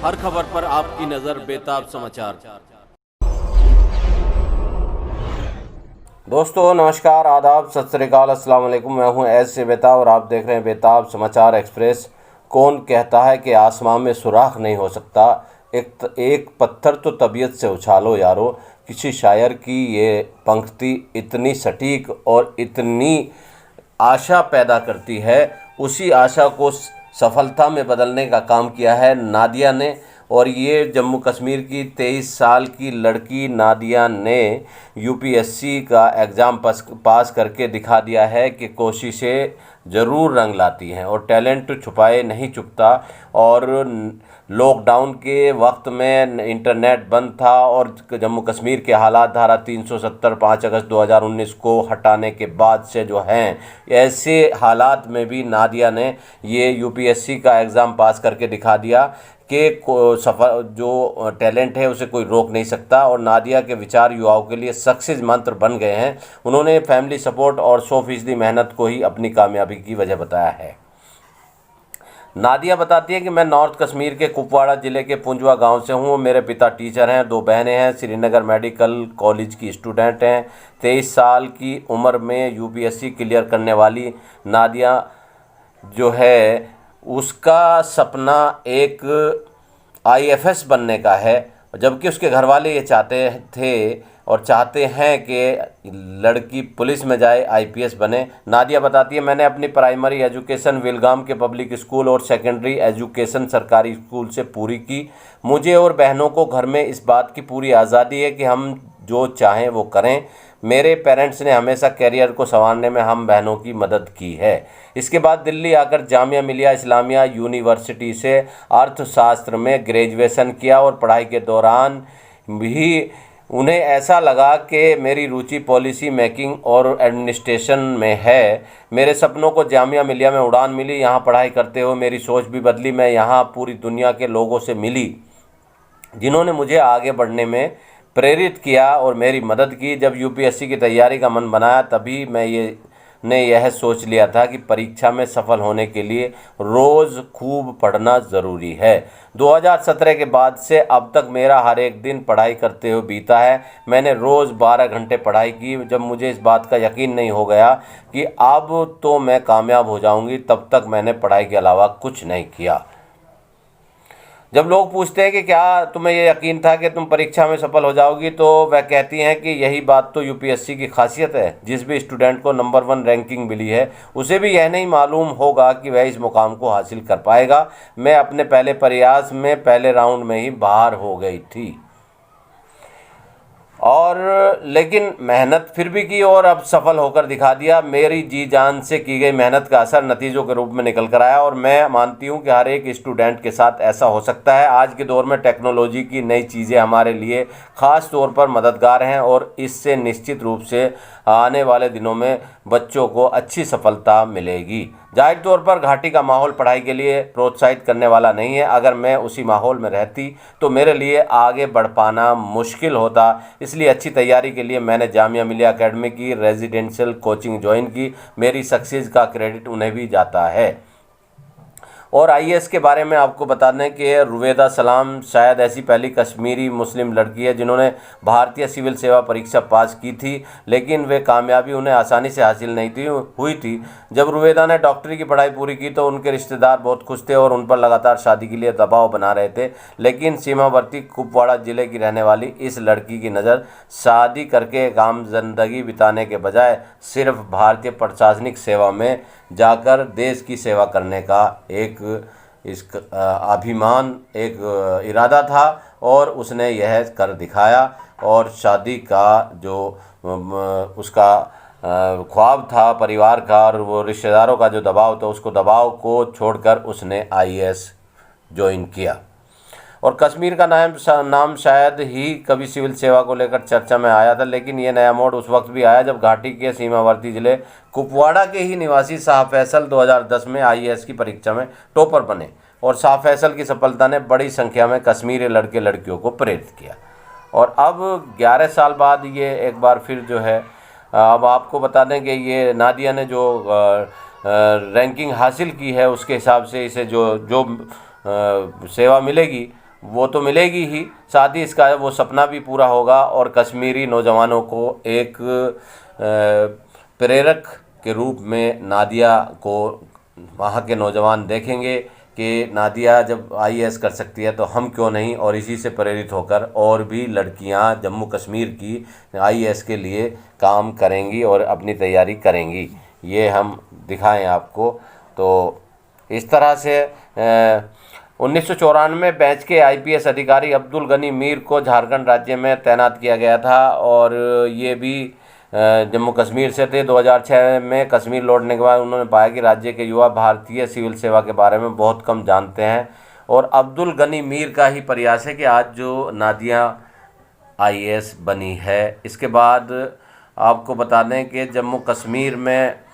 हर खबर पर आपकी नजर बेताब समाचार। दोस्तों नमस्कार, आदाब, सत श्री अकाल, अस्सलाम वालेकुम। मैं हूं एस से बेताब और आप देख रहे हैं बेताब समाचार एक्सप्रेस। कौन कहता है कि आसमान में सुराख नहीं हो सकता, एक पत्थर तो तबीयत से उछालो यारो। किसी शायर की ये पंक्ति इतनी सटीक और इतनी आशा पैदा करती है। उसी आशा को सफलता में बदलने का काम किया है नादिया ने। और ये जम्मू कश्मीर की 23 साल की लड़की नादिया ने यूपीएससी का एग्ज़ाम पास करके दिखा दिया है कि कोशिशें ज़रूर रंग लाती हैं और टैलेंट छुपाए नहीं चुकता। और लॉकडाउन के वक्त में इंटरनेट बंद था और जम्मू कश्मीर के हालात धारा 370 5 अगस्त 2019 को हटाने के बाद से जो हैं, ऐसे हालात में भी नादिया ने ये यूपीएससी का एग्ज़ाम पास करके दिखा दिया कि सफल जो टैलेंट है उसे कोई रोक नहीं सकता। और नादिया के विचार युवाओं के लिए सक्सेस मंत्र बन गए हैं। उन्होंने फैमिली सपोर्ट और 100% मेहनत को ही अपनी कामयाबी की वजह बताया है। नादिया बताती है कि मैं नॉर्थ कश्मीर के कुपवाड़ा ज़िले के पुंजवा गांव से हूं। मेरे पिता टीचर हैं, 2 बहनें हैं, श्रीनगर मेडिकल कॉलेज की स्टूडेंट हैं। 23 साल की उम्र में यूपीएससी क्लियर करने वाली नादिया जो है, उसका सपना एक आईएफएस बनने का है, जबकि उसके घर वाले ये चाहते थे और चाहते हैं कि लड़की पुलिस में जाए, आईपीएस बने। नादिया बताती है, मैंने अपनी प्राइमरी एजुकेशन विलगाम के पब्लिक स्कूल और सेकेंडरी एजुकेशन सरकारी स्कूल से पूरी की। मुझे और बहनों को घर में इस बात की पूरी आज़ादी है कि हम जो चाहें वो करें। मेरे पेरेंट्स ने हमेशा करियर को संवारने में हम बहनों की मदद की है। इसके बाद दिल्ली आकर जामिया मिलिया इस्लामिया यूनिवर्सिटी से अर्थशास्त्र में ग्रेजुएशन किया और पढ़ाई के दौरान भी उन्हें ऐसा लगा कि मेरी रुचि पॉलिसी मेकिंग और एडमिनिस्ट्रेशन में है। मेरे सपनों को जामिया मिलिया में उड़ान मिली। यहाँ पढ़ाई करते हुए मेरी सोच भी बदली। मैं यहाँ पूरी दुनिया के लोगों से मिली जिन्होंने मुझे आगे बढ़ने में प्रेरित किया और मेरी मदद की। जब यूपीएससी की तैयारी का मन बनाया तभी मैं यह सोच लिया था कि परीक्षा में सफल होने के लिए रोज़ खूब पढ़ना ज़रूरी है। 2017 के बाद से अब तक मेरा हर एक दिन पढ़ाई करते हुए बीता है। मैंने रोज़ 12 घंटे पढ़ाई की। जब मुझे इस बात का यकीन नहीं हो गया कि अब तो मैं कामयाब हो जाऊंगी, तब तक मैंने पढ़ाई के अलावा कुछ नहीं किया। जब लोग पूछते हैं कि क्या तुम्हें ये यकीन था कि तुम परीक्षा में सफल हो जाओगी, तो वह कहती हैं कि यही बात तो यूपीएससी की खासियत है। जिस भी स्टूडेंट को नंबर 1 रैंकिंग मिली है, उसे भी यह नहीं मालूम होगा कि वह इस मुकाम को हासिल कर पाएगा। मैं अपने पहले प्रयास में पहले राउंड में ही बाहर हो गई थी और लेकिन मेहनत फिर भी की और अब सफल होकर दिखा दिया। मेरी जी जान से की गई मेहनत का असर नतीजों के रूप में निकल कर आया और मैं मानती हूं कि हर एक स्टूडेंट के साथ ऐसा हो सकता है। आज के दौर में टेक्नोलॉजी की नई चीज़ें हमारे लिए ख़ास तौर पर मददगार हैं और इससे निश्चित रूप से आने वाले दिनों में बच्चों को अच्छी सफलता मिलेगी। जाहिर तौर पर घाटी का माहौल पढ़ाई के लिए प्रोत्साहित करने वाला नहीं है। अगर मैं उसी माहौल में रहती तो मेरे लिए आगे बढ़ पाना मुश्किल होता। इसलिए अच्छी तैयारी के लिए मैंने जामिया मिलिया एकेडमी की रेजिडेंशियल कोचिंग ज्वाइन की। मेरी सक्सेस का क्रेडिट उन्हें भी जाता है। और आईएएस के बारे में आपको बता दें कि रुवेदा सलाम शायद ऐसी पहली कश्मीरी मुस्लिम लड़की है जिन्होंने भारतीय सिविल सेवा परीक्षा पास की थी, लेकिन वे कामयाबी उन्हें आसानी से हासिल नहीं हुई थी। जब रुवेदा ने डॉक्टरी की पढ़ाई पूरी की तो उनके रिश्तेदार बहुत खुश थे और उन पर लगातार शादी के लिए दबाव बना रहे थे। लेकिन सीमावर्ती कुपवाड़ा ज़िले की रहने वाली इस लड़की की नज़र शादी करके आम जिंदगी बिताने के बजाय सिर्फ भारतीय प्रशासनिक सेवा में जाकर देश की सेवा करने का एक अभिमान, एक इरादा था और उसने यह कर दिखाया। और शादी का जो उसका ख्वाब था परिवार का और वो रिश्तेदारों का जो दबाव था, उसको दबाव को छोड़कर उसने आईएएस ज्वाइन किया। और कश्मीर का नाम शायद ही कभी सिविल सेवा को लेकर चर्चा में आया था, लेकिन ये नया मोड़ उस वक्त भी आया जब घाटी के सीमावर्ती जिले कुपवाड़ा के ही निवासी शाह फैसल 2010 में आईएएस की परीक्षा में टॉपर बने और शाह फैसल की सफलता ने बड़ी संख्या में कश्मीरी लड़के लड़कियों को प्रेरित किया। और अब 11 साल बाद ये एक बार फिर जो है, अब आपको बता दें कि ये नादिया ने जो रैंकिंग हासिल की है उसके हिसाब से इसे जो सेवा मिलेगी वो तो मिलेगी ही, साथ ही इसका वो सपना भी पूरा होगा और कश्मीरी नौजवानों को एक प्रेरक के रूप में नादिया को वहाँ के नौजवान देखेंगे कि नादिया जब आईएएस कर सकती है तो हम क्यों नहीं, और इसी से प्रेरित होकर और भी लड़कियाँ जम्मू कश्मीर की आईएएस के लिए काम करेंगी और अपनी तैयारी करेंगी, ये हम दिखाएं आपको। तो इस तरह से 1994 बैच के आईपीएस अधिकारी अब्दुल गनी मीर को झारखंड राज्य में तैनात किया गया था और ये भी जम्मू कश्मीर से थे। 2006 में कश्मीर लौटने के बाद उन्होंने पाया कि राज्य के युवा भारतीय सिविल सेवा के बारे में बहुत कम जानते हैं और अब्दुल गनी मीर का ही प्रयास है कि आज जो नादिया आईएएस बनी है। इसके बाद आपको बता दें कि जम्मू कश्मीर में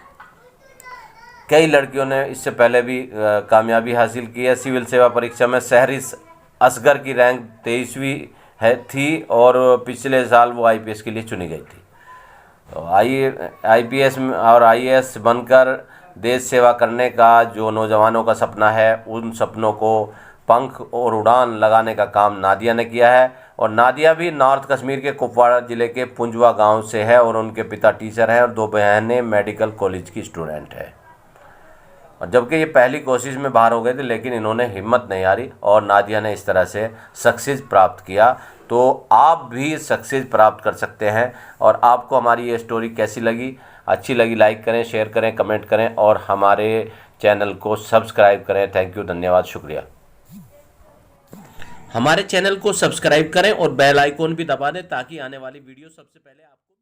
कई लड़कियों ने इससे पहले भी कामयाबी हासिल की है। सिविल सेवा परीक्षा में सहरिस असगर की रैंक 23वीं थी और पिछले साल वो आईपीएस के लिए चुनी गई थी। तो आईपीएस और आईएएस बनकर देश सेवा करने का जो नौजवानों का सपना है, उन सपनों को पंख और उड़ान लगाने का काम नादिया ने किया है। और नादिया भी नॉर्थ कश्मीर के कुपवाड़ा ज़िले के पुंजवा गांव से है और उनके पिता टीचर हैं और 2 बहनें मेडिकल कॉलेज की स्टूडेंट है। और जबकि ये पहली कोशिश में बाहर हो गए थे, लेकिन इन्होंने हिम्मत नहीं हारी और नादिया ने इस तरह से सक्सेस प्राप्त किया। तो आप भी सक्सेस प्राप्त कर सकते हैं। और आपको हमारी ये स्टोरी कैसी लगी, अच्छी लगी लाइक करें, शेयर करें, कमेंट करें और हमारे चैनल को सब्सक्राइब करें। थैंक यू, धन्यवाद, शुक्रिया। हमारे चैनल को सब्सक्राइब करें और बेल आइकॉन भी दबा दें ताकि आने वाली वीडियो सबसे पहले आपको